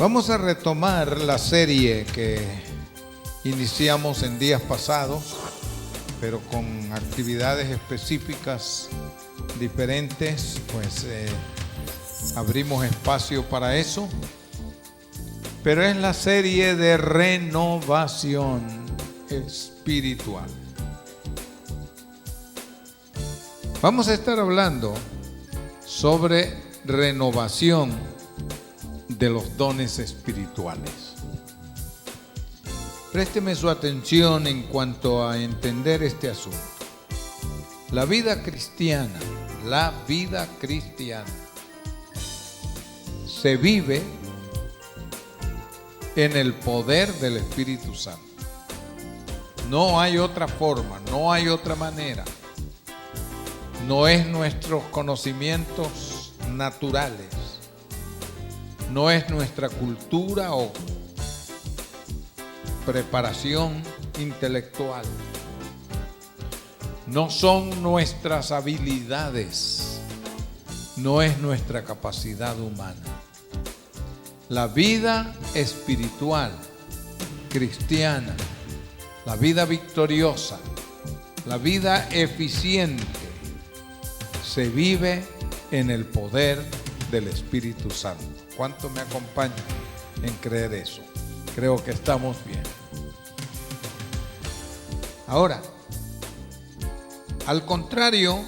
Vamos a retomar la serie que iniciamos en días pasados, pero con actividades específicas diferentes, pues abrimos espacio para eso. Pero es la serie de renovación espiritual. Vamos a estar hablando sobre renovación de los dones espirituales. Présteme su atención en cuanto a entender este asunto. La vida cristiana se vive en el poder del Espíritu Santo. No hay otra forma, no hay otra manera. No es nuestros conocimientos naturales, no es nuestra cultura o preparación intelectual, no son nuestras habilidades, no es nuestra capacidad humana. La vida espiritual cristiana, la vida victoriosa, la vida eficiente, se vive en el poder del Espíritu Santo. ¿Cuánto me acompañan en creer eso? Creo que estamos bien. Ahora, al contrario,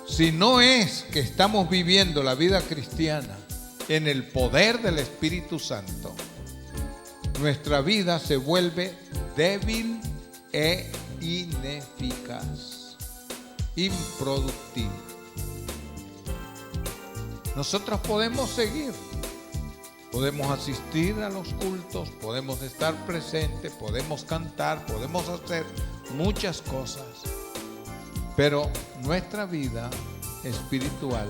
si no es que estamos viviendo la vida cristiana en el poder del Espíritu Santo, nuestra vida se vuelve débil e ineficaz, improductiva. Nosotros podemos seguir, podemos asistir a los cultos, podemos estar presentes, podemos cantar, podemos hacer muchas cosas, pero nuestra vida espiritual,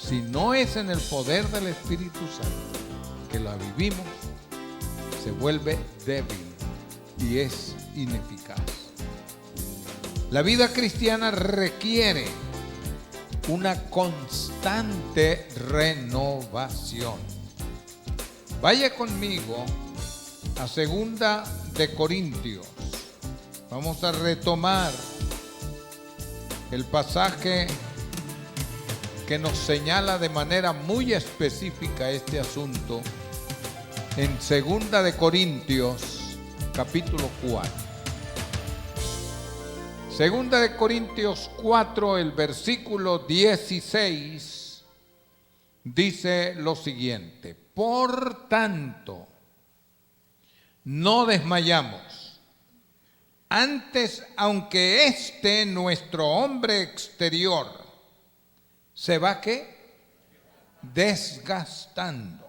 si no es en el poder del Espíritu Santo que la vivimos, se vuelve débil y es ineficaz. La vida cristiana requiere una constante renovación. Vaya conmigo a 2 de Corintios. Vamos a retomar el pasaje que nos señala de manera muy específica este asunto en 2 de Corintios, capítulo 4. 2 de Corintios 4, el versículo 16, dice lo siguiente: por tanto, no desmayamos. Antes, aunque nuestro hombre exterior, se va ¿qué? Desgastando.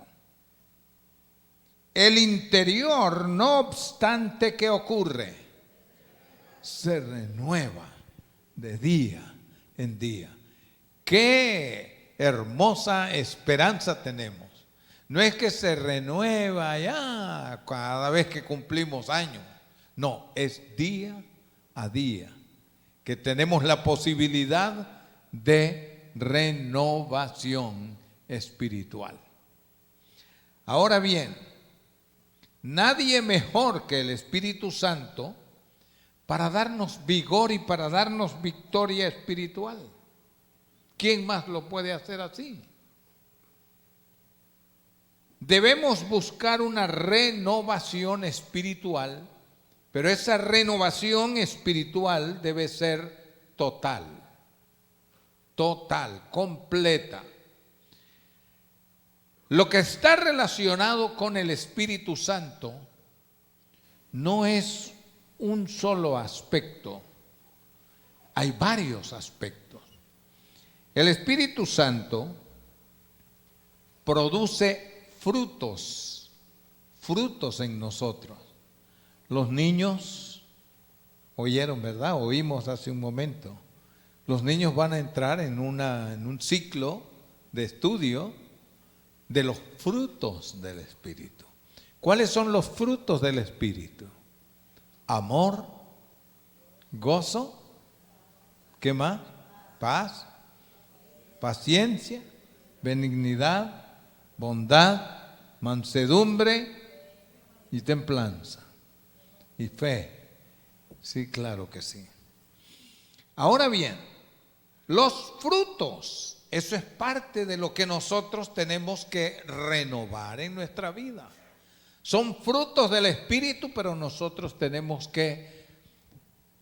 El interior, no obstante, ¿qué ocurre? Se renueva de día en día. ¡Qué hermosa esperanza tenemos! No es que se renueva ya cada vez que cumplimos años. No, es día a día que tenemos la posibilidad de renovación espiritual. Ahora bien, nadie mejor que el Espíritu Santo para darnos vigor y para darnos victoria espiritual. ¿Quién más lo puede hacer así? Debemos buscar una renovación espiritual, pero esa renovación espiritual debe ser total, completa. Lo que está relacionado con el Espíritu Santo no es un solo aspecto, hay varios aspectos. El Espíritu Santo produce frutos en nosotros. Los niños, oyeron, ¿verdad? Oímos hace un momento. Los niños van a entrar en un ciclo de estudio de los frutos del Espíritu. ¿Cuáles son los frutos del Espíritu? Amor, gozo, ¿qué más? Paz, paciencia, benignidad, bondad, mansedumbre y templanza. Y fe. Sí, claro que sí. Ahora bien, los frutos, eso es parte de lo que nosotros tenemos que renovar en nuestra vida. Son frutos del Espíritu, pero nosotros tenemos que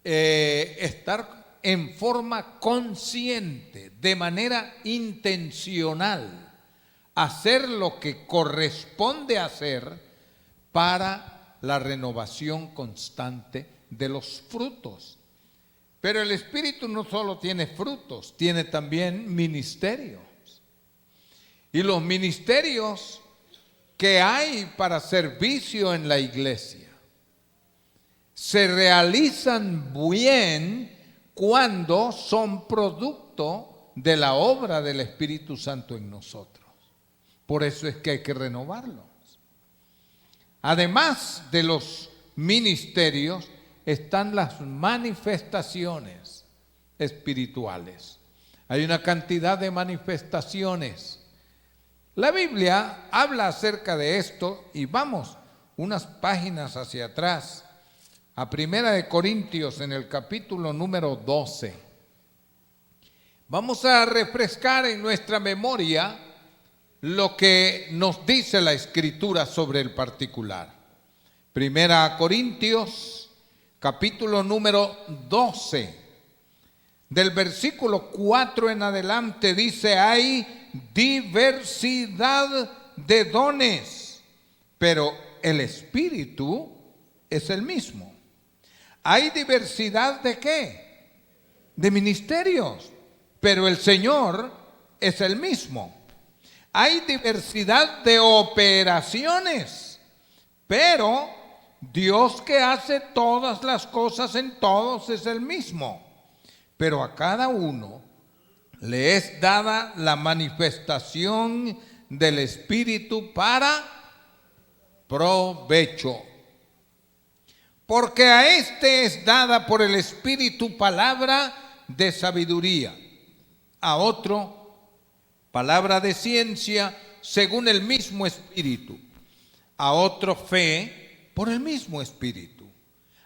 estar en forma consciente, de manera intencional, hacer lo que corresponde hacer para la renovación constante de los frutos. Pero el Espíritu no solo tiene frutos, tiene también ministerios. Y los ministerios que hay para servicio en la iglesia se realizan bien cuando son producto de la obra del Espíritu Santo en nosotros. Por eso es que hay que renovarlos. Además de los ministerios, están las manifestaciones espirituales. Hay una cantidad de manifestaciones. La Biblia habla acerca de esto y vamos unas páginas hacia atrás a Primera de Corintios en el capítulo número 12. Vamos a refrescar en nuestra memoria lo que nos dice la Escritura sobre el particular. Primera Corintios, capítulo número 12, del versículo 4 en adelante dice: hay diversidad de dones, pero el Espíritu es el mismo. Hay diversidad de ¿qué? De ministerios, pero el Señor es el mismo. Hay diversidad de operaciones, pero Dios que hace todas las cosas en todos es el mismo. Pero a cada uno le es dada la manifestación del Espíritu para provecho. Porque a este es dada por el Espíritu palabra de sabiduría, a otro palabra de ciencia según el mismo Espíritu, a otro fe por el mismo Espíritu,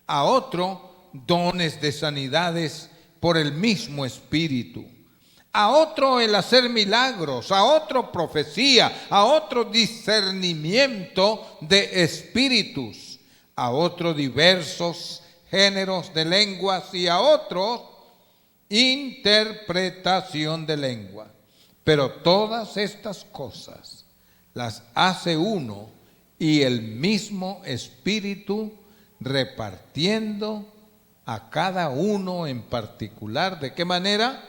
a otro dones de sanidades por el mismo Espíritu, a otro el hacer milagros, a otro profecía, a otro discernimiento de espíritus, a otro diversos géneros de lenguas y a otro interpretación de lengua. Pero todas estas cosas las hace uno y el mismo Espíritu, repartiendo a cada uno en particular. ¿De qué manera?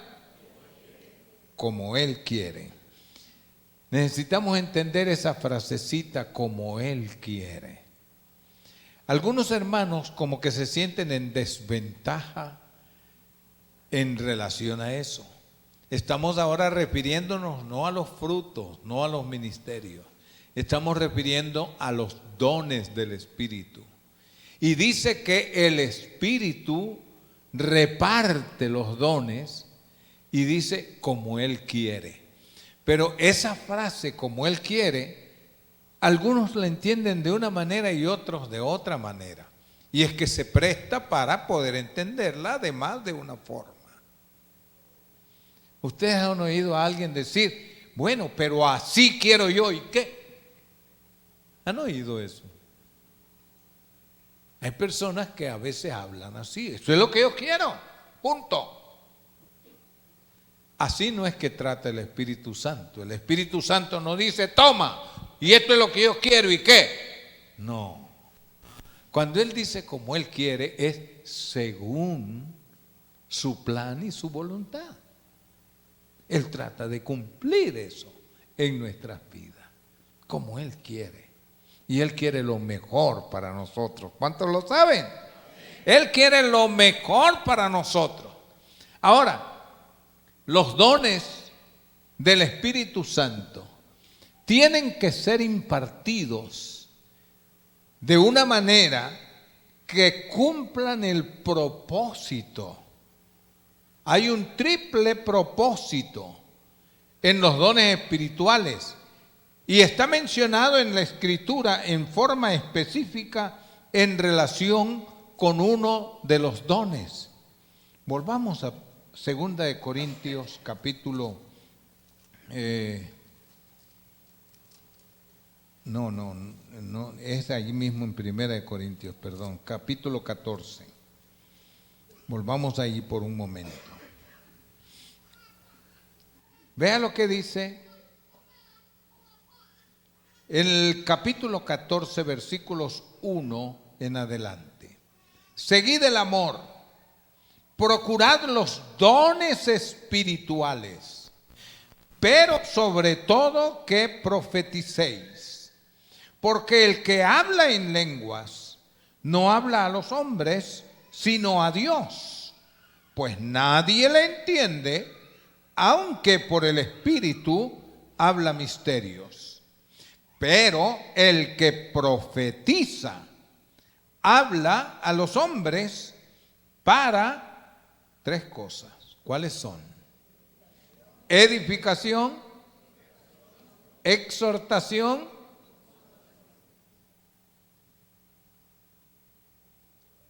Como Él quiere. Necesitamos entender esa frasecita, como Él quiere. Algunos hermanos como que se sienten en desventaja en relación a eso. Estamos ahora refiriéndonos no a los frutos, no a los ministerios. Estamos refiriendo a los dones del Espíritu. Y dice que el Espíritu reparte los dones y dice como Él quiere. Pero esa frase, como Él quiere, algunos la entienden de una manera y otros de otra manera. Y es que se presta para poder entenderla de más de una forma. Ustedes han oído a alguien decir, bueno, pero así quiero yo, ¿y qué? ¿Han oído eso? Hay personas que a veces hablan así, eso es lo que yo quiero, punto. Así no es que trata el Espíritu Santo. El Espíritu Santo no dice, toma, y esto es lo que yo quiero, ¿y qué? No. Cuando Él dice como Él quiere, es según su plan y su voluntad. Él trata de cumplir eso en nuestras vidas, como Él quiere. Y Él quiere lo mejor para nosotros. ¿Cuántos lo saben? Él quiere lo mejor para nosotros. Ahora, los dones del Espíritu Santo tienen que ser impartidos de una manera que cumplan el propósito. Hay un triple propósito en los dones espirituales. Y está mencionado en la Escritura en forma específica en relación con uno de los dones. Volvamos a 2 de Corintios capítulo no, es allí mismo en 1 de Corintios, perdón, capítulo 14. Volvamos allí por un momento. Vea lo que dice en el capítulo 14, versículos 1 en adelante. Seguid el amor, procurad los dones espirituales, pero sobre todo que profeticéis. Porque el que habla en lenguas no habla a los hombres, sino a Dios, pues nadie le entiende, aunque por el Espíritu habla misterios. Pero el que profetiza habla a los hombres para 3 cosas. ¿Cuáles son? Edificación, exhortación,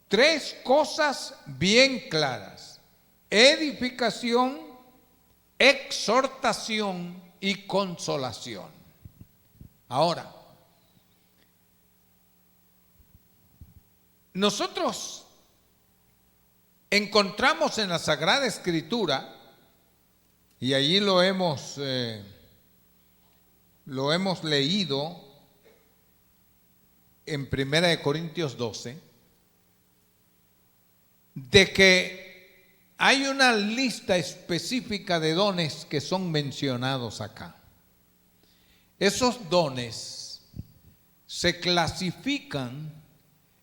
tres cosas bien claras: edificación, exhortación y consolación. Ahora, nosotros encontramos en la Sagrada Escritura, y allí lo hemos leído en 1 de Corintios 12, de que hay una lista específica de dones que son mencionados acá. Esos dones se clasifican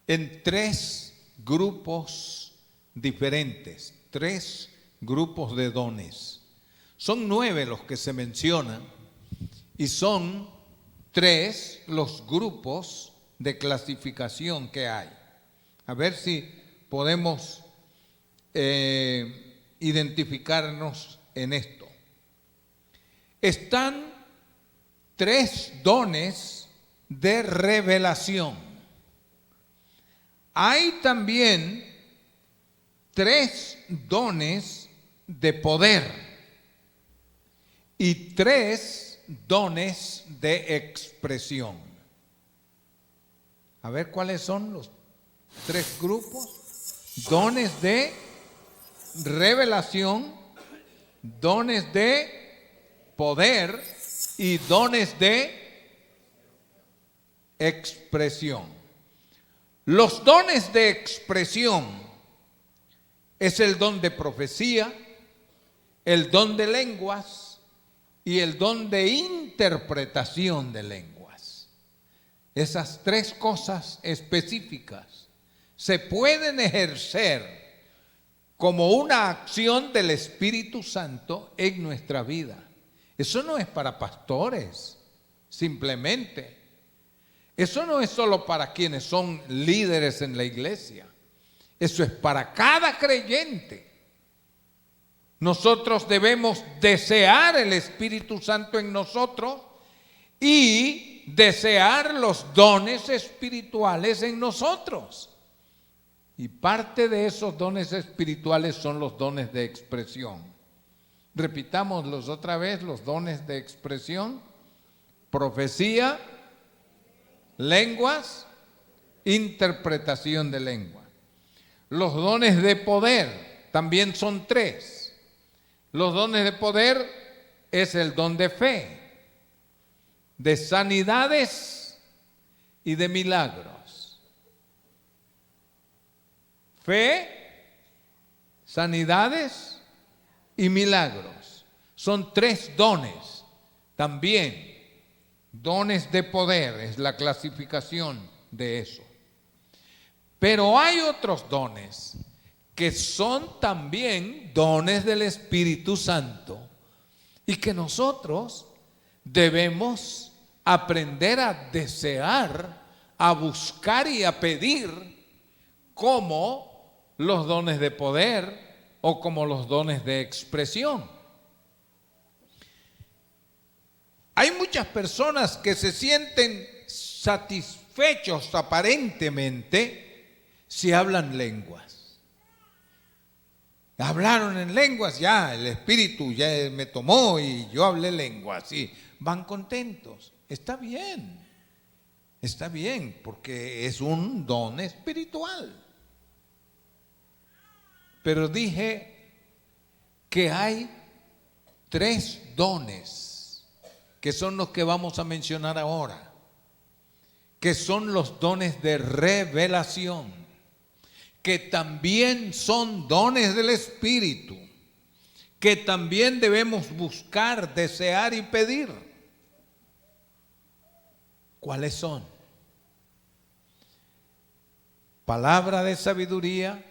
en 3 grupos diferentes, 3 grupos de dones. Son 9 los que se mencionan y son 3 los grupos de clasificación que hay. A ver si podemos identificarnos en esto. Están 3 dones de revelación. Hay también 3 dones de poder y 3 dones de expresión. A ver cuáles son los 3 grupos. Dones de revelación, dones de poder y dones de expresión. Los dones de expresión es el don de profecía, el don de lenguas y el don de interpretación de lenguas. Esas 3 cosas específicas se pueden ejercer como una acción del Espíritu Santo en nuestra vida. Eso no es para pastores, simplemente. Eso no es solo para quienes son líderes en la iglesia. Eso es para cada creyente. Nosotros debemos desear el Espíritu Santo en nosotros y desear los dones espirituales en nosotros. Y parte de esos dones espirituales son los dones de expresión. Repitámoslos otra vez: los dones de expresión, profecía, lenguas, interpretación de lengua. Los dones de poder también son 3. Los dones de poder es el don de fe, de sanidades y de milagros. Fe, sanidades y milagros. Son 3 dones. También dones de poder es la clasificación de eso. Pero hay otros dones que son también dones del Espíritu Santo y que nosotros debemos aprender a desear, a buscar y a pedir, como los dones de poder o como los dones de expresión. Hay muchas personas que se sienten satisfechos aparentemente si hablan lenguas. Hablaron en lenguas, ya el Espíritu ya me tomó y yo hablé lenguas y van contentos. Está bien, porque es un don espiritual. Pero dije que hay 3 dones, que son los que vamos a mencionar ahora, que son los dones de revelación, que también son dones del Espíritu, que también debemos buscar, desear y pedir. ¿Cuáles son? Palabra de sabiduría,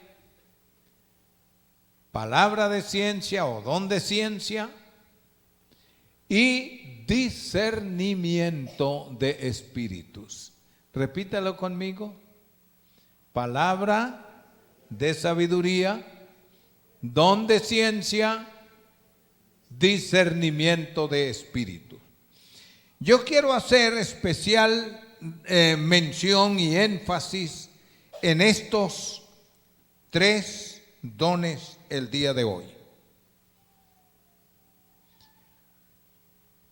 palabra de ciencia o don de ciencia y discernimiento de espíritus. Repítalo conmigo. Palabra de sabiduría, don de ciencia, discernimiento de espíritu. Yo quiero hacer especial mención y énfasis en estos 3 dones el día de hoy.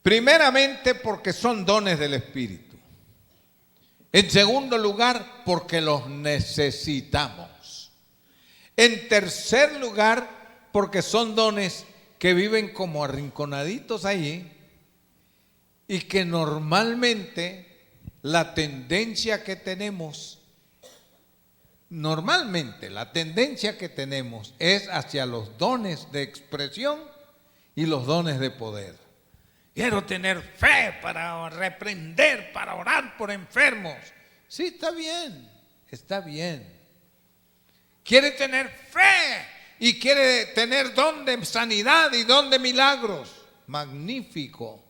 Primeramente, porque son dones del Espíritu. En segundo lugar, porque los necesitamos. En tercer lugar, porque son dones que viven como arrinconaditos allí y que normalmente la tendencia que tenemos es hacia los dones de expresión y los dones de poder. Quiero tener fe para reprender, para orar por enfermos. Sí, está bien. Quiere tener fe y quiere tener don de sanidad y don de milagros. Magnífico,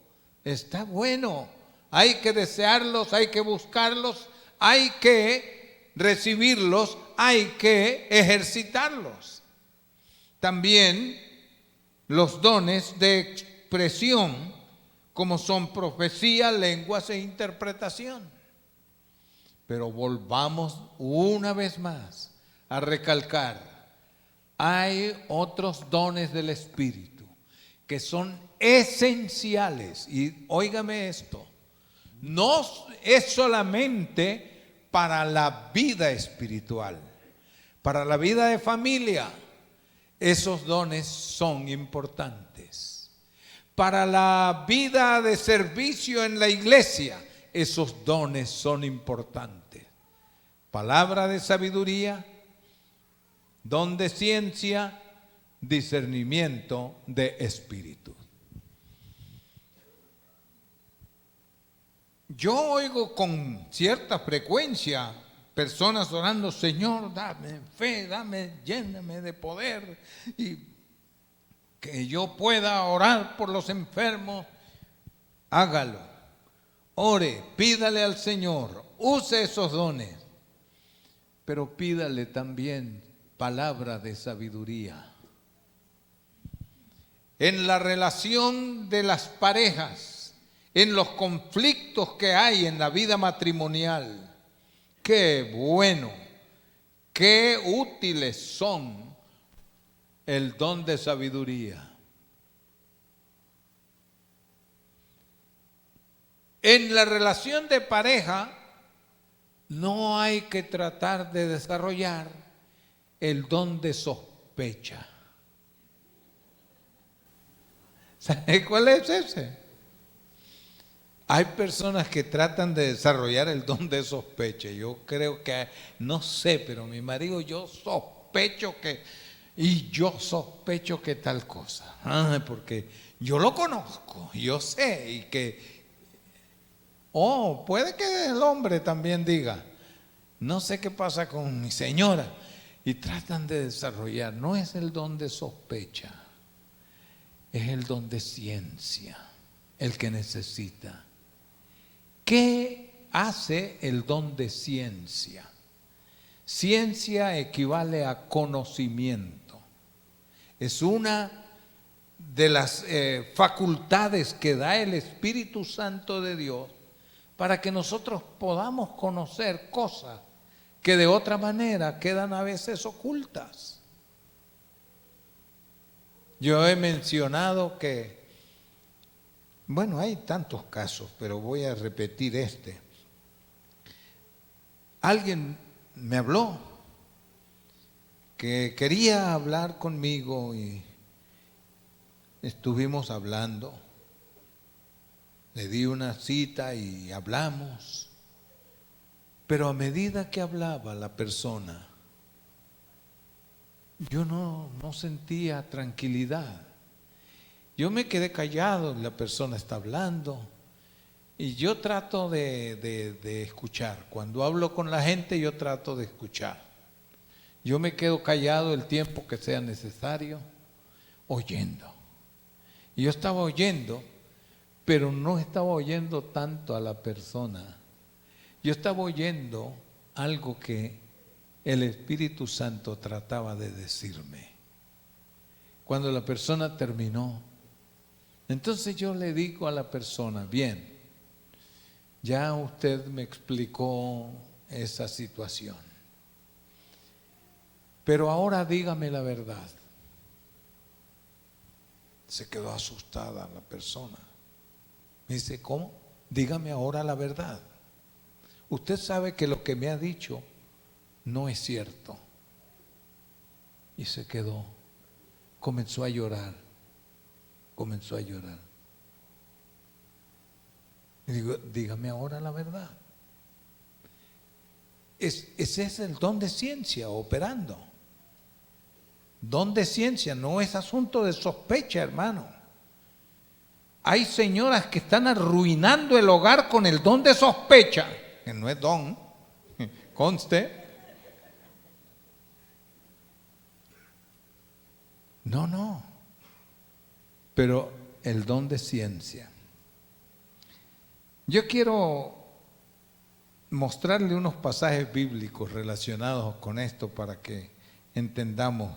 está bueno. Hay que desearlos, hay que buscarlos, hay que recibirlos, hay que ejercitarlos. También los dones de expresión, como son profecía, lenguas e interpretación. Pero volvamos una vez más a recalcar, hay otros dones del Espíritu que son esenciales. Y óigame esto, no es solamente para la vida espiritual, para la vida de familia, esos dones son importantes. Para la vida de servicio en la iglesia, esos dones son importantes. Palabra de sabiduría, don de ciencia, discernimiento de espíritu. Yo oigo con cierta frecuencia personas orando, Señor, dame fe, lléname de poder y que yo pueda orar por los enfermos. Hágalo, ore, pídale al Señor, use esos dones, pero pídale también palabra de sabiduría. En la relación de las parejas, en los conflictos que hay en la vida matrimonial, qué bueno, qué útiles son el don de sabiduría. En la relación de pareja no hay que tratar de desarrollar el don de sospecha. ¿Sabe cuál es ese? Hay personas que tratan de desarrollar el don de sospecha. Yo creo que, no sé, pero mi marido, yo sospecho que tal cosa. Porque yo lo conozco, yo sé, y que, puede que el hombre también diga, no sé qué pasa con mi señora. Y tratan de desarrollar, no es el don de sospecha, es el don de ciencia, el que necesita. ¿Qué hace el don de ciencia? Ciencia equivale a conocimiento. Es una de las facultades que da el Espíritu Santo de Dios para que nosotros podamos conocer cosas que de otra manera quedan a veces ocultas. Yo he mencionado que, bueno, hay tantos casos, pero voy a repetir este. Alguien me habló que quería hablar conmigo y estuvimos hablando. Le di una cita y hablamos. Pero a medida que hablaba la persona, yo no sentía tranquilidad. Yo me quedé callado, la persona está hablando y yo trato de escuchar. Cuando hablo con la gente yo trato de escuchar. Yo me quedo callado el tiempo que sea necesario, oyendo. Y yo estaba oyendo, pero no estaba oyendo tanto a la persona. Yo estaba oyendo algo que el Espíritu Santo trataba de decirme. Cuando la persona terminó, entonces yo le digo a la persona, bien, ya usted me explicó esa situación, pero ahora dígame la verdad. Se quedó asustada la persona. Me dice, ¿cómo? Dígame ahora la verdad. Usted sabe que lo que me ha dicho no es cierto. Y se quedó. Comenzó a llorar. Comenzó a llorar. Y digo, dígame ahora la verdad. Ese es el don de ciencia operando. Don de ciencia no es asunto de sospecha, hermano. Hay señoras que están arruinando el hogar con el don de sospecha, que no es don, conste. No, pero el don de ciencia. Yo quiero mostrarle unos pasajes bíblicos relacionados con esto para que entendamos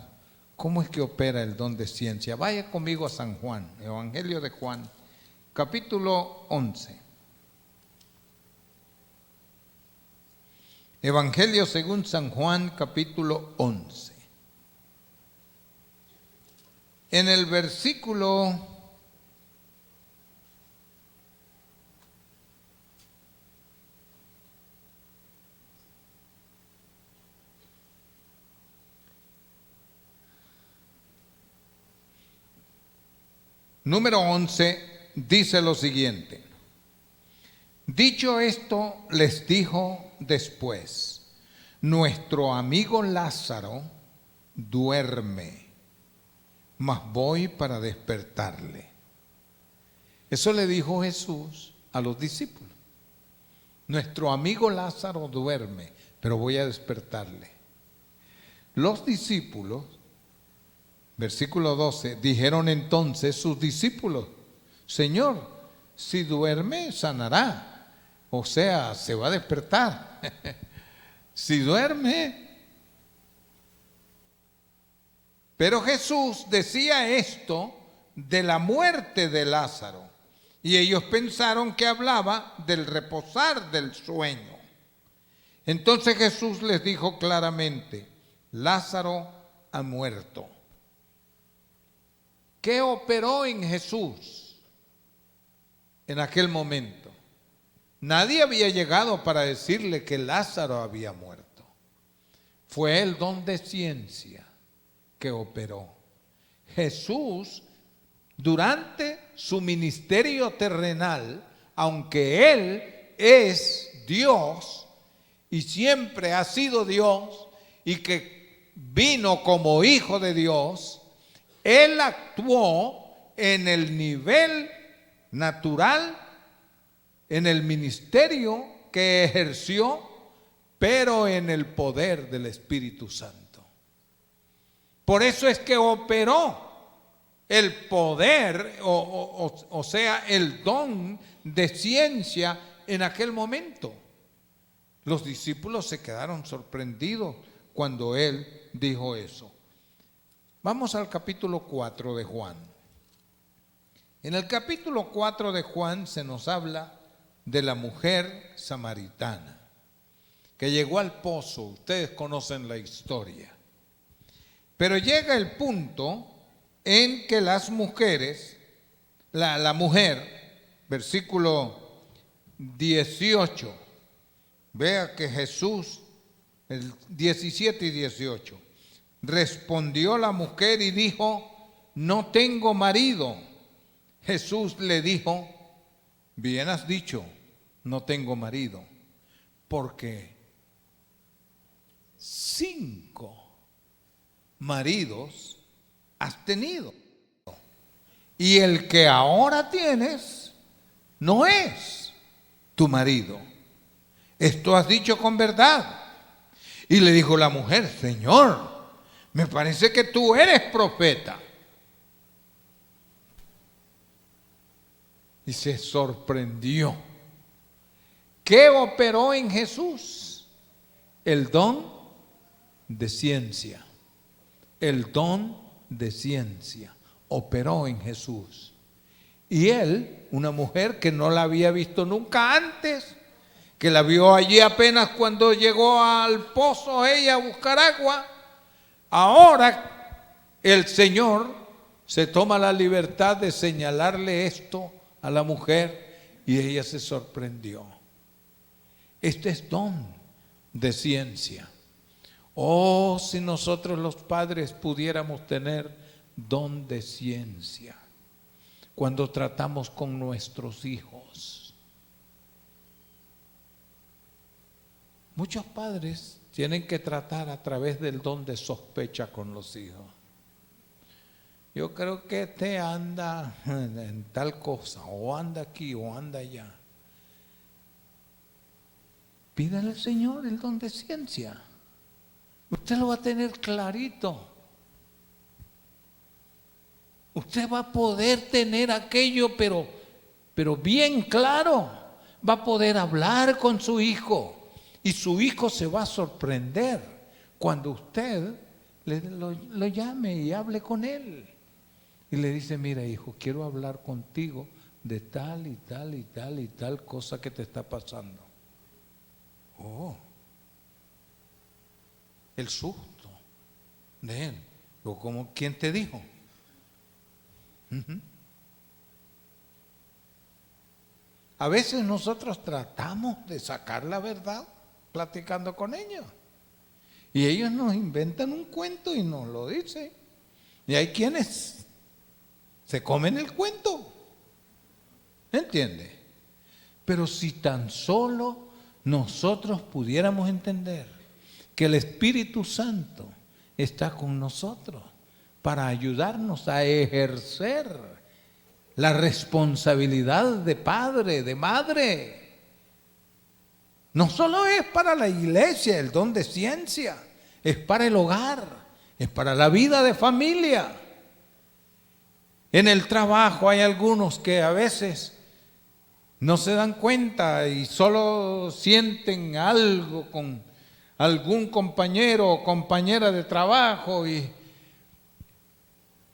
cómo es que opera el don de ciencia. Vaya conmigo a San Juan, Evangelio de Juan, capítulo 11. Evangelio según San Juan, capítulo 11. En el versículo número 11 dice lo siguiente. Dicho esto, les dijo después, nuestro amigo Lázaro duerme, mas voy para despertarle. Eso le dijo Jesús a los discípulos. Nuestro amigo Lázaro duerme, pero voy a despertarle. Los discípulos, versículo 12, dijeron entonces sus discípulos, Señor, si duerme, sanará. O sea, se va a despertar. Si duerme. Pero Jesús decía esto de la muerte de Lázaro. Y ellos pensaron que hablaba del reposar del sueño. Entonces Jesús les dijo claramente, Lázaro ha muerto. ¿Qué operó en Jesús en aquel momento? Nadie había llegado para decirle que Lázaro había muerto. Fue el don de ciencia que operó. Jesús, durante su ministerio terrenal, aunque Él es Dios y siempre ha sido Dios y que vino como hijo de Dios, Él actuó en el nivel natural, en el ministerio que ejerció, pero en el poder del Espíritu Santo. Por eso es que operó el poder, o sea, el don de ciencia en aquel momento. Los discípulos se quedaron sorprendidos cuando Él dijo eso. Vamos al capítulo 4 de Juan. En el capítulo 4 de Juan se nos habla de la mujer samaritana que llegó al pozo. Ustedes conocen la historia. Pero llega el punto en que las mujeres, la mujer, versículo 18, vea que Jesús, el 17 y 18, respondió la mujer y dijo: no tengo marido. Jesús le dijo: bien has dicho, no tengo marido, porque 5 maridos has tenido, y el que ahora tienes no es tu marido. Esto has dicho con verdad. Y le dijo la mujer: Señor, me parece que tú eres profeta. Y se sorprendió. ¿Qué operó en Jesús? El don de ciencia. El don de ciencia operó en Jesús. Y él, una mujer que no la había visto nunca antes, que la vio allí apenas cuando llegó al pozo ella a buscar agua, ahora el Señor se toma la libertad de señalarle esto a la mujer y ella se sorprendió. Este es don de ciencia. Oh, si nosotros los padres pudiéramos tener don de ciencia cuando tratamos con nuestros hijos. Muchos padres tienen que tratar a través del don de sospecha con los hijos. Yo creo que este anda en tal cosa, o anda aquí, o anda allá. Pídale al Señor el don de ciencia. Usted lo va a tener clarito. Usted va a poder tener aquello, pero bien claro. Va a poder hablar con su hijo. Y su hijo se va a sorprender cuando usted lo llame y hable con él. Y le dice: mira, hijo, quiero hablar contigo de tal y tal y tal y tal cosa que te está pasando. Oh, el susto de él. O como, ¿quién te dijo? A veces nosotros tratamos de sacar la verdad platicando con ellos. Y ellos nos inventan un cuento y nos lo dicen. Y hay quienes se comen el cuento. ¿Entiende? Pero si tan solo nosotros pudiéramos entender que el Espíritu Santo está con nosotros para ayudarnos a ejercer la responsabilidad de padre, de madre. No solo es para la iglesia el don de ciencia, es para el hogar, es para la vida de familia. En el trabajo hay algunos que a veces no se dan cuenta y solo sienten algo con algún compañero o compañera de trabajo y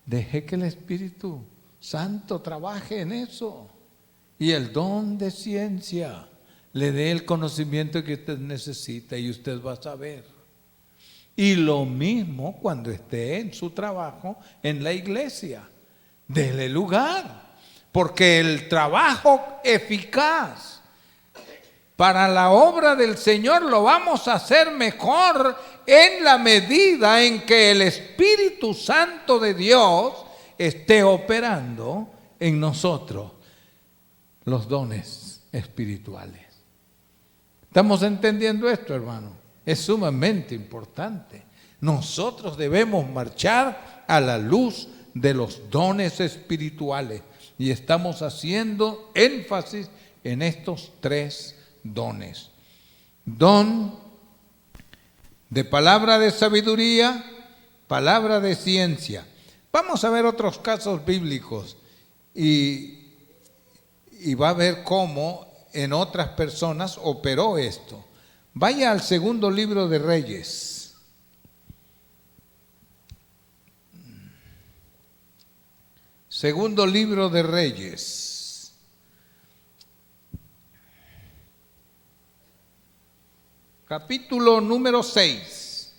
deje que el Espíritu Santo trabaje en eso y el don de ciencia le dé el conocimiento que usted necesita y usted va a saber. Y lo mismo cuando esté en su trabajo en la iglesia. Dele lugar, porque el trabajo eficaz para la obra del Señor lo vamos a hacer mejor en la medida en que el Espíritu Santo de Dios esté operando en nosotros los dones espirituales. ¿Estamos entendiendo esto, hermano? Es sumamente importante. Nosotros debemos marchar a la luz de los dones espirituales y estamos haciendo énfasis en estos 3 dones. Don de palabra de sabiduría, palabra de ciencia. Vamos a ver otros casos bíblicos y va a ver cómo en otras personas operó esto. Vaya al segundo libro de Reyes. Segundo libro de Reyes. Capítulo número 6.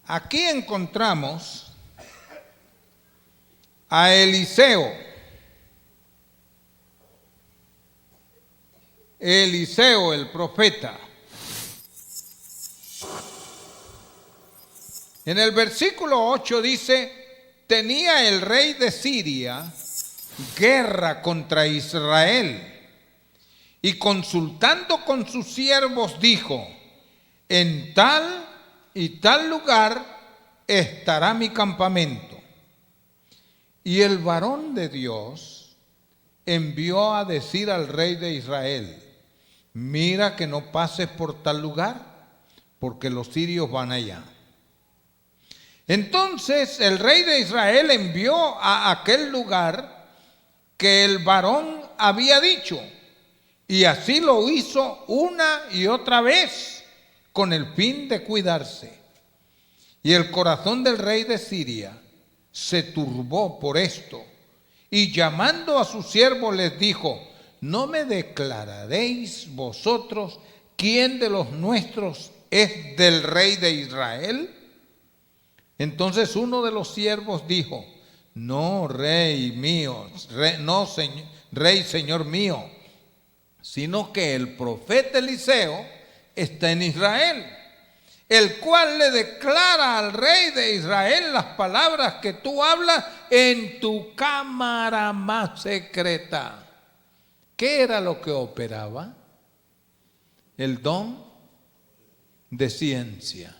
Aquí encontramos a Eliseo. Eliseo el profeta. En el versículo 8 dice: tenía el rey de Siria guerra contra Israel, y consultando con sus siervos dijo: en tal y tal lugar estará mi campamento. Y el varón de Dios envió a decir al rey de Israel: mira que no pases por tal lugar, porque los sirios van allá. Entonces el rey de Israel envió a aquel lugar que el varón había dicho, y así lo hizo una y otra vez, con el fin de cuidarse. Y el corazón del rey de Siria se turbó por esto, y llamando a sus siervos les dijo: ¿no me declararéis vosotros quién de los nuestros es del rey de Israel? Entonces uno de los siervos dijo: no, rey mío, rey señor mío, sino que el profeta Eliseo está en Israel, el cual le declara al rey de Israel las palabras que tú hablas en tu cámara más secreta. ¿Qué era lo que operaba? El don de ciencia.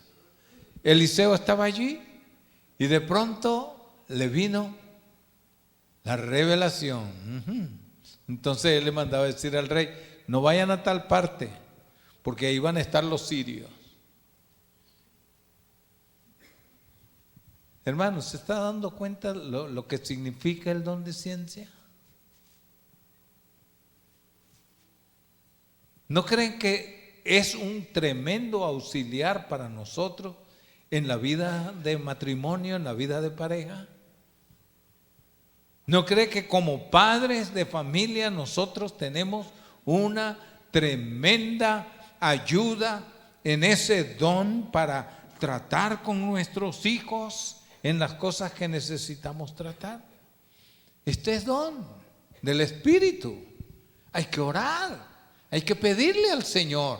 Eliseo estaba allí y de pronto le vino la revelación. Entonces él le mandaba decir al rey: no vayan a tal parte, porque ahí van a estar los sirios. Hermano, ¿se está dando cuenta lo que significa el don de ciencia? ¿No creen que es un tremendo auxiliar para nosotros en la vida de matrimonio, en la vida de pareja? ¿No cree que como padres de familia nosotros tenemos una tremenda ayuda en ese don para tratar con nuestros hijos en las cosas que necesitamos tratar? Este es don del Espíritu. Hay que orar, hay que pedirle al Señor.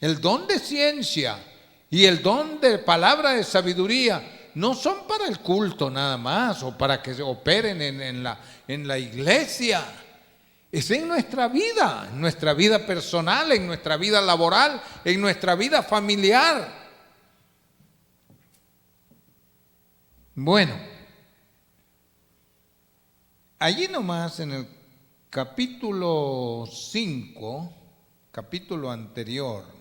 El don de ciencia y el don de palabra de sabiduría no son para el culto nada más, o para que se operen en la iglesia. Es en nuestra vida personal, en nuestra vida laboral, en nuestra vida familiar. Bueno, allí nomás en el capítulo 5, capítulo anterior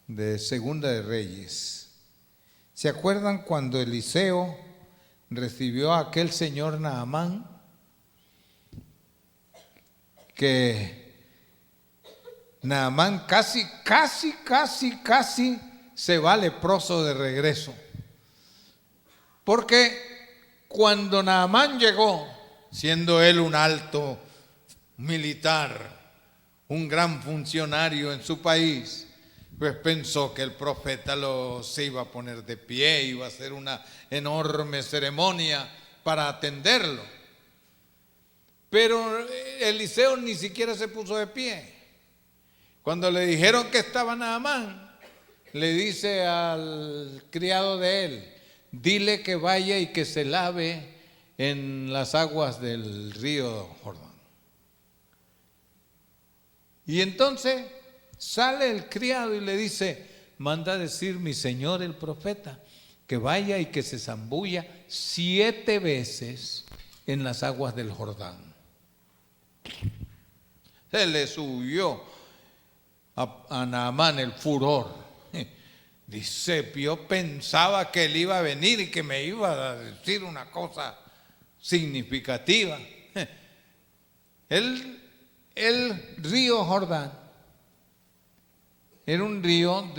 de Segunda de Reyes, ¿se acuerdan cuando Eliseo recibió a aquel señor Naamán? Que Naamán casi se va leproso de regreso. Porque cuando Naamán llegó, siendo él un alto militar, un gran funcionario en su país, pues pensó que el profeta se iba a poner de pie, iba a hacer una enorme ceremonia para atenderlo. Pero Eliseo ni siquiera se puso de pie. Cuando le dijeron que estaba Naamán, le dice al criado de él: dile que vaya y que se lave en las aguas del río Jordán. Y entonces sale el criado y le dice: manda a decir mi señor el profeta que vaya y que se zambulla 7 veces en las aguas del Jordán. Se le subió a Naamán el furor. Dice: yo pensaba que él iba a venir y que me iba a decir una cosa significativa. El río Jordán Era un río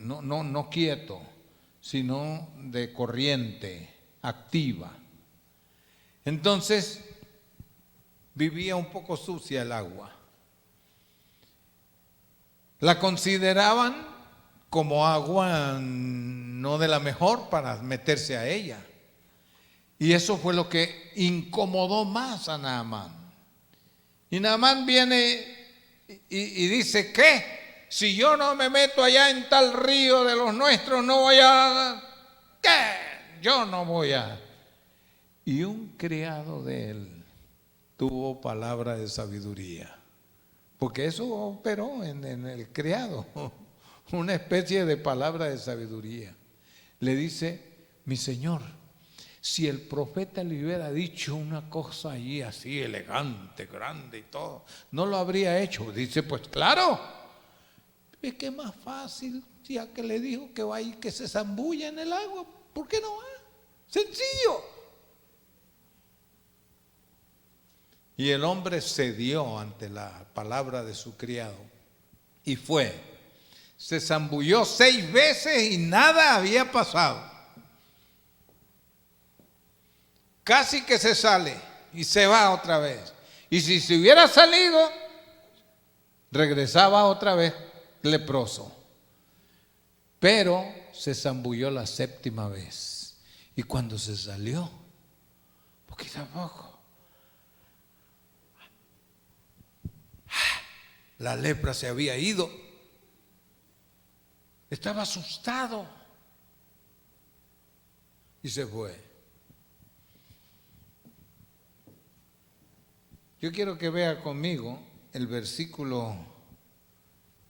no quieto, sino de corriente activa. Entonces, vivía un poco sucia el agua. La consideraban como agua no de la mejor para meterse a ella. Y eso fue lo que incomodó más a Naamán. Y Naamán viene y dice, ¿qué? Si yo no me meto allá en tal río de los nuestros, no voy a... ¿Qué? Yo no voy a... Y un criado de él tuvo palabra de sabiduría, porque eso operó en el criado, una especie de palabra de sabiduría. Le dice, mi señor, si el profeta le hubiera dicho una cosa allí así elegante, grande y todo, no lo habría hecho. Dice, pues claro, es que es más fácil, ya que le dijo que va y que se zambulla en el agua, ¿por qué no va? Sencillo. Y el hombre cedió ante la palabra de su criado y fue. Se zambulló 6 veces y nada había pasado. Casi que se sale y se va otra vez. Y si se hubiera salido, regresaba otra vez leproso. Pero se zambulló la 7ª vez. Y cuando se salió, poquito a poco, la lepra se había ido. Estaba asustado. Y se fue. Yo quiero que vea conmigo el versículo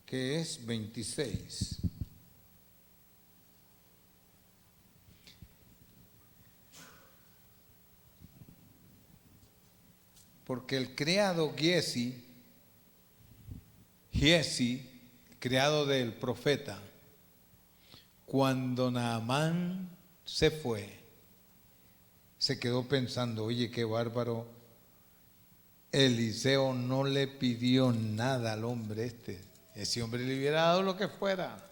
que es 26. Porque el criado Giesi, criado del profeta, cuando Naamán se fue, se quedó pensando, oye, qué bárbaro, Eliseo no le pidió nada al hombre este. Ese hombre le hubiera dado lo que fuera.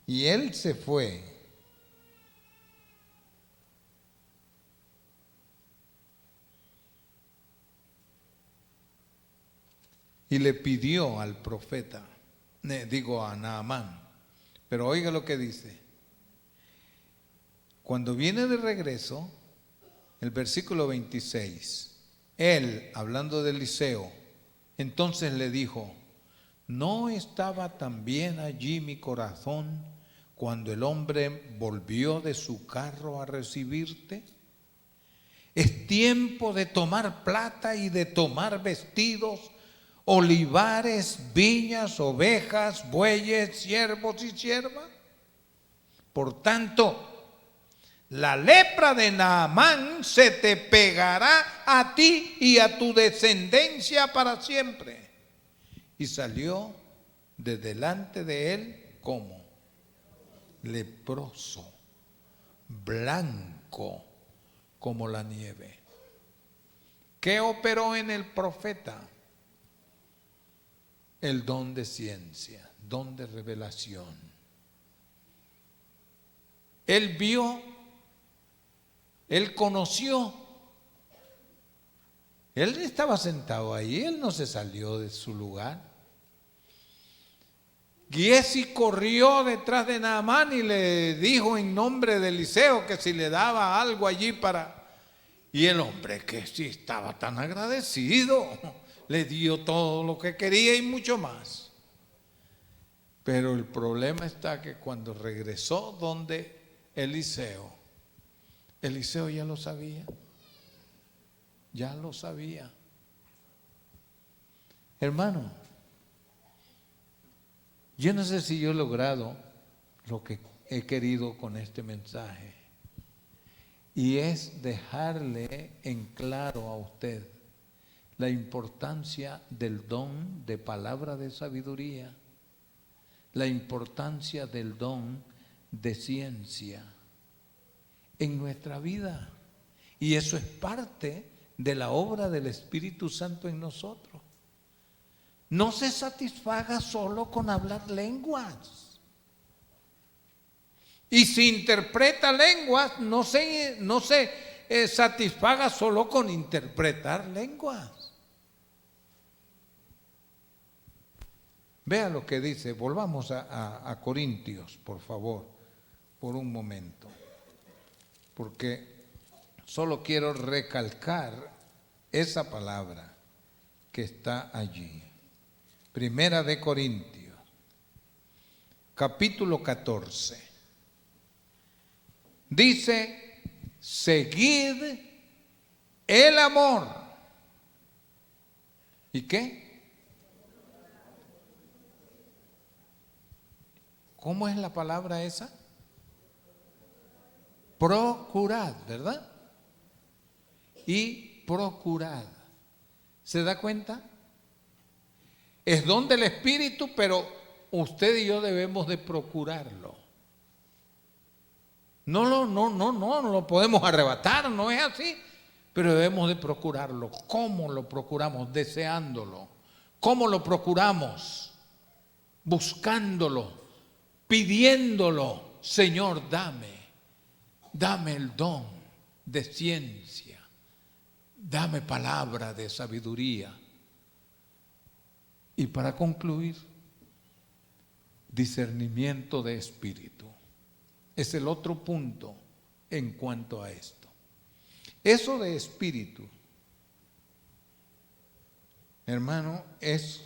Y él se fue. Y le pidió al profeta, a Naamán. Pero oiga lo que dice. Cuando viene de regreso, el versículo 26, él, hablando de Eliseo, entonces le dijo, ¿no estaba también allí mi corazón cuando el hombre volvió de su carro a recibirte? Es tiempo de tomar plata y de tomar vestidos, olivares, viñas, ovejas, bueyes, siervos y siervas. Por tanto, la lepra de Naamán se te pegará a ti y a tu descendencia para siempre. Y salió de delante de él como leproso, blanco como la nieve. ¿Qué operó en el profeta? El don de ciencia, don de revelación. Él vio, él conoció. Él estaba sentado ahí, él no se salió de su lugar. Giesi corrió detrás de Naamán y le dijo en nombre de Eliseo que si le daba algo allí para... Y el hombre, que sí estaba tan agradecido, le dio todo lo que quería y mucho más. Pero el problema está que cuando regresó donde Eliseo ya lo sabía. Ya lo sabía. Hermano, yo no sé si yo he logrado lo que he querido con este mensaje. Y es dejarle en claro a usted la importancia del don de palabra de sabiduría, la importancia del don de ciencia en nuestra vida. Y eso es parte de la obra del Espíritu Santo en nosotros. no se satisfaga solo con hablar lenguas. Y si interpreta lenguas, no se satisfaga solo con interpretar lenguas. Vea lo que dice, volvamos a Corintios, por favor, por un momento, porque solo quiero recalcar esa palabra que está allí. Primera de Corintios, capítulo 14. Dice, seguid el amor. ¿Y qué? ¿Cómo es la palabra esa? Procurad, ¿verdad? Y procurad. ¿Se da cuenta? Es don del Espíritu, pero usted y yo debemos de procurarlo. No lo podemos arrebatar, no es así, pero debemos de procurarlo. ¿Cómo lo procuramos? Deseándolo. ¿Cómo lo procuramos? Buscándolo, pidiéndolo. Señor, dame el don de ciencia, dame palabra de sabiduría. Y para concluir, discernimiento de espíritu. Es el otro punto en cuanto a esto. Eso de espíritu, hermano, es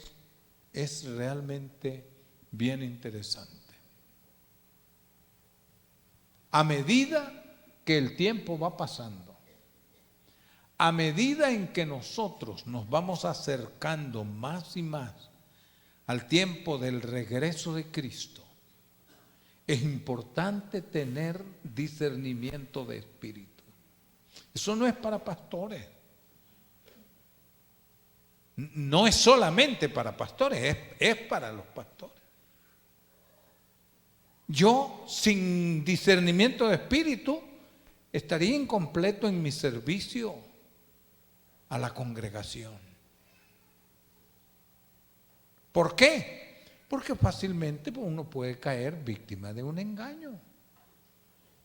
realmente bien interesante. A medida que el tiempo va pasando, a medida en que nosotros nos vamos acercando más y más al tiempo del regreso de Cristo, es importante tener discernimiento de espíritu. Eso no es para pastores. No es solamente para pastores, es para los pastores. Yo, sin discernimiento de espíritu, estaría incompleto en mi servicio a la congregación. ¿Por qué? Porque fácilmente uno puede caer víctima de un engaño,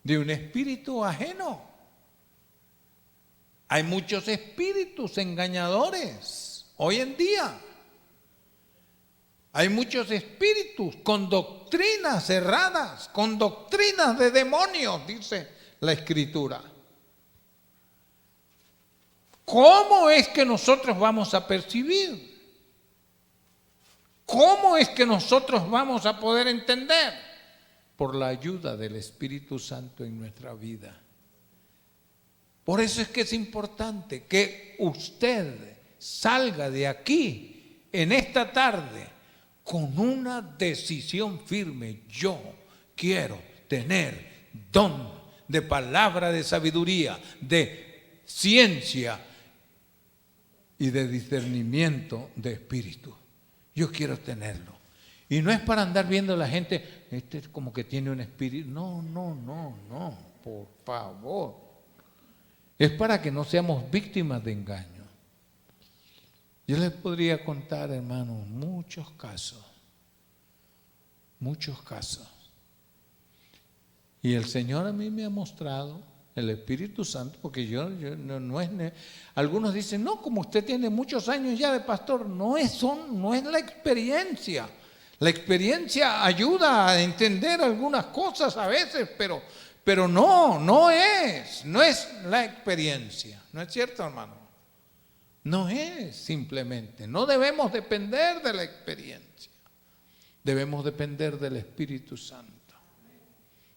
de un espíritu ajeno. Hay muchos espíritus engañadores hoy en día. Hay muchos espíritus con doctrinas erradas, con doctrinas de demonios, dice la Escritura. ¿Cómo es que nosotros vamos a percibir? ¿Cómo es que nosotros vamos a poder entender? Por la ayuda del Espíritu Santo en nuestra vida. Por eso es que es importante que usted salga de aquí en esta tarde con una decisión firme. Yo quiero tener don de palabra de sabiduría, de ciencia y de discernimiento de espíritu. Yo quiero tenerlo. Y no es para andar viendo a la gente, este es como que tiene un espíritu. No, por favor. Es para que no seamos víctimas de engaño. Yo les podría contar, hermanos, muchos casos. Y el Señor a mí me ha mostrado el Espíritu Santo, porque yo no es. Algunos dicen, no, como usted tiene muchos años ya de pastor, no es la experiencia. La experiencia ayuda a entender algunas cosas a veces, pero no es la experiencia. ¿No es cierto, hermano? No es simplemente. No debemos depender de la experiencia. Debemos depender del Espíritu Santo.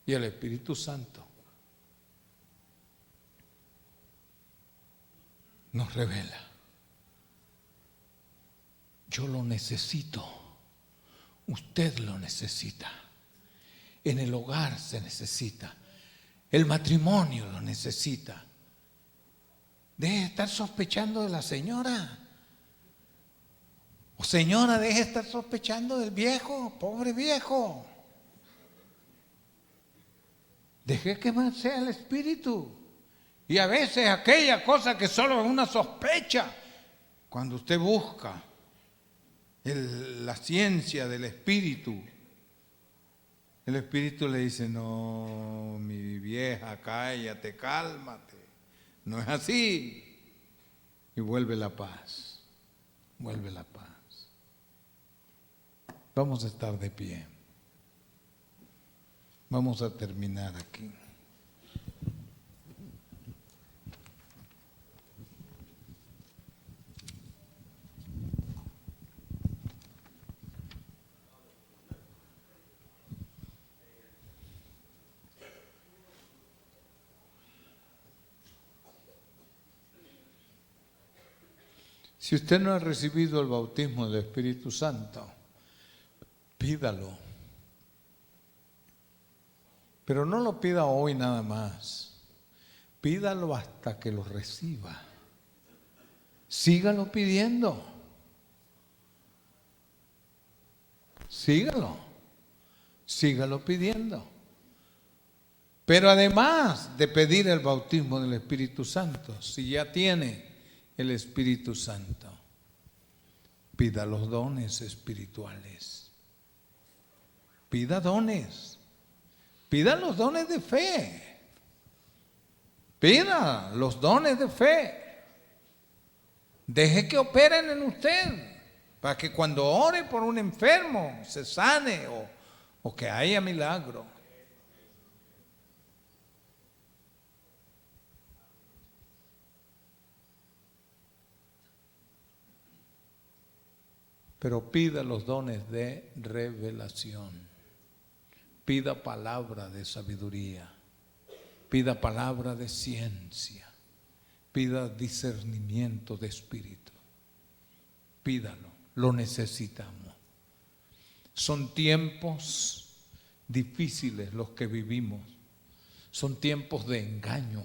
Y el Espíritu Santo nos revela. Yo lo necesito. Usted lo necesita. En el hogar se necesita. El matrimonio lo necesita. Deje de estar sospechando de la señora. O señora, deje de estar sospechando del viejo, pobre viejo. Deje que más sea el espíritu. Y a veces aquella cosa que solo es una sospecha, cuando usted busca la ciencia del espíritu. El espíritu le dice, no, mi vieja, cállate, cálmate. No es así. Y vuelve la paz. Vuelve la paz. Vamos a estar de pie. Vamos a terminar aquí. Si usted no ha recibido el bautismo del Espíritu Santo, pídalo. Pero no lo pida hoy nada más. Pídalo hasta que lo reciba. Sígalo pidiendo. Sígalo. Sígalo pidiendo. Pero además de pedir el bautismo del Espíritu Santo, si ya tiene el Espíritu Santo, pida los dones espirituales. Pida dones. Pida los dones de fe. Pida los dones de fe. Deje que operen en usted, para que cuando ore por un enfermo se sane o que haya milagro. Pero pida los dones de revelación. Pida palabra de sabiduría. Pida palabra de ciencia. Pida discernimiento de espíritu. Pídalo, lo necesitamos. Son tiempos difíciles los que vivimos. Son tiempos de engaño,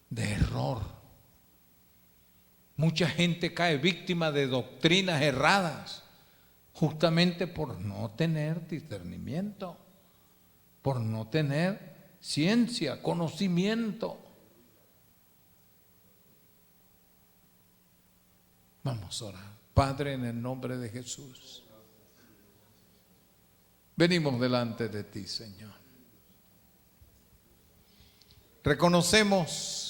de error. Mucha gente cae víctima de doctrinas erradas, justamente por no tener discernimiento, por no tener ciencia, conocimiento. Vamos a orar. Padre, en el nombre de Jesús, venimos delante de ti, Señor. Reconocemos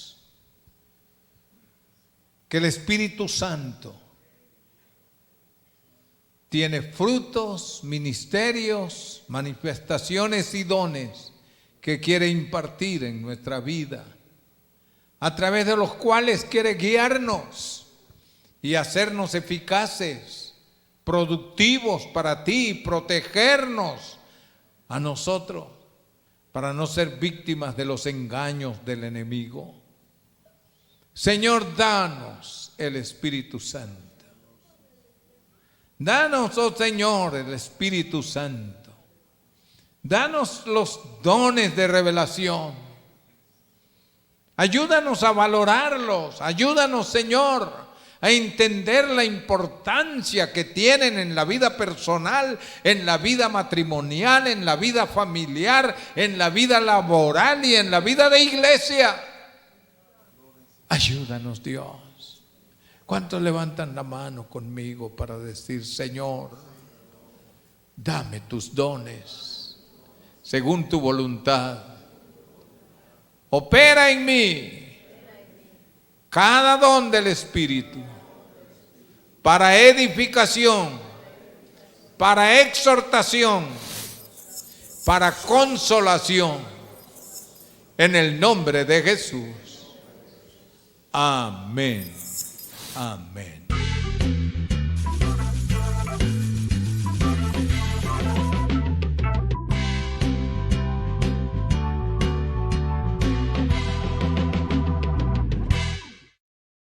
que el Espíritu Santo tiene frutos, ministerios, manifestaciones y dones que quiere impartir en nuestra vida, a través de los cuales quiere guiarnos y hacernos eficaces, productivos para ti, protegernos a nosotros, para no ser víctimas de los engaños del enemigo. Señor, danos el Espíritu Santo. Danos, oh Señor, el Espíritu Santo. Danos los dones de revelación. Ayúdanos a valorarlos. Ayúdanos, Señor, a entender la importancia que tienen en la vida personal, en la vida matrimonial, en la vida familiar, en la vida laboral y en la vida de iglesia. Ayúdanos, Dios. ¿Cuántos levantan la mano conmigo para decir, Señor, dame tus dones según tu voluntad? Opera en mí cada don del Espíritu para edificación, para exhortación, para consolación, en el nombre de Jesús. Amén. Amén.